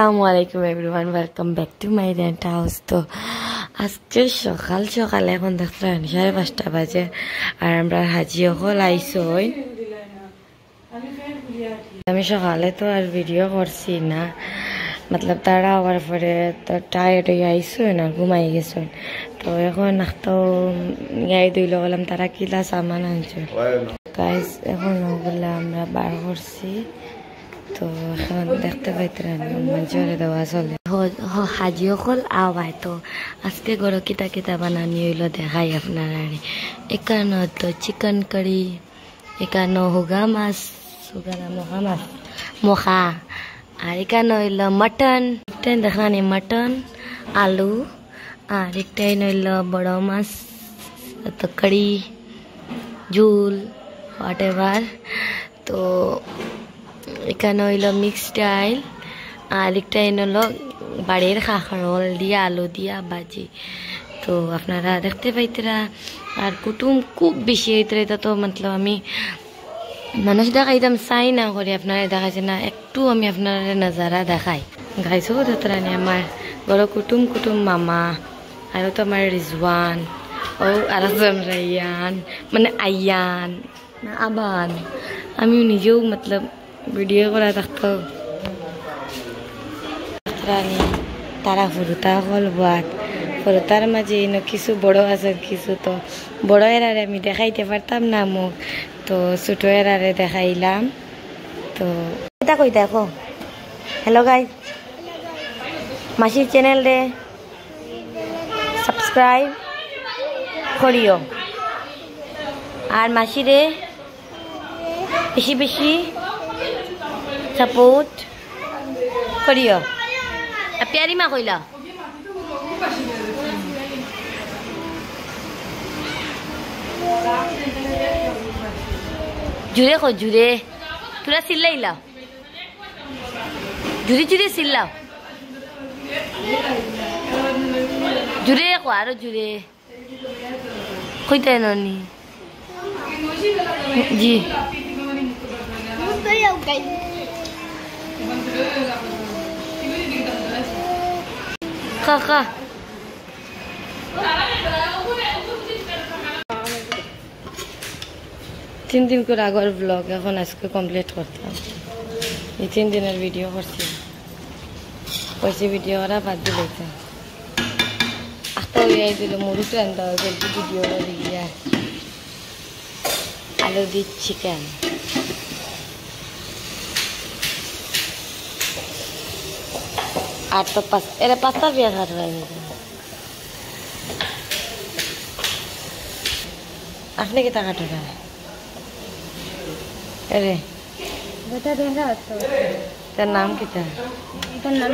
আসসালামুআলাইকুম everyone, welcome back to my rent house. তো আজকে সকাল সকাল এখন দেখলাম 5:30 বাজে আর আমরা হাজি হল আইসো। আমি সকালে তো আর ভিডিও করছি না, মতলব তারা হওয়ার পরে তো টায়ার্ড হয়ে আইসো না, ঘুমাই গেছো। তো এখন তো গাই ধুইলে বললাম তারা কিলা সামান আনছো গাইস, এখন ওগুলো আমরা বার করছি। তো এখন দেখতে পাইতেন মঞ্চরে দেওয়া চলে হাজি সকল আওয়ায়। তো আজকে গরো কিতা কিতা বানানি হইলো দেখাই আপনারা। এখানে তো চিকেন কারি, এখানে হুগা মাছ, মোখা, আর এখানে হইলো মটন, দেখানি মটন আলু, আর একটা হইল বড় মাছ, তো কারি ঝুল হোয়াট এভার। তো এখানে হইল মিক্স ডাইল, আর একটা হলো বাড়ির খাখরল দিয়া আলু দিয়া বাজি। তো আপনারা দেখতে পাইতেরা। আর কুটুম খুব বেশি হইতে এটা তো মতলব আমি মানুষ দেখাইতাম চাই না করে আপনারা দেখাইছে না, একটু আমি আপনারা নজারা দেখাই গাইছো ধরানি। আমার বড় কুটুম মামা, আর তো আমার রিজওয়ান, ও আরেকজন রাইয়ান, মানে আয়ান না আবান। আমিও নিজেও মতলব ভিডিও করা থাকতো তারা ফুরুতা হল বাদ ফুরুতার মাঝে কিছু বড় আছে, কিছু তো বড় এরারে আমি দেখাইতে পারতাম না মুখ, তো ছোট এরারে দেখাইলাম। তো এটা কই দেখো, হ্যালো গাইস, মাসির চ্যানেল রে সাবস্ক্রাইব করিও, আর মাসিরে বেশি বেশি সাপোর্ট করিও। প্যারি মা কইলা জুড়ে কো জুড়ে, তোরা চিল্লাইলা জুড়ে জুড়ে চিল্লাও, জুড়ে কো আরো জুড়ে কইতে ননি জি কাকা। 3 দিন করে আগের ব্লগ এখন আজকে কমপ্লিট করতাম। এই 3 দিনের ভিডিও করছি, কইছি ভিডিও করা বাদ দিলাইতাম। আস্তে হয়ে দিল মুড়িতে আনতে হবে ভিডিও করে গিয়া আলু দি চিকেন। আর তো এরা 5টা পেঁয়াজ কাটবে আপনি কি তা কাটবে রে তার নাম কিটা? তার নাম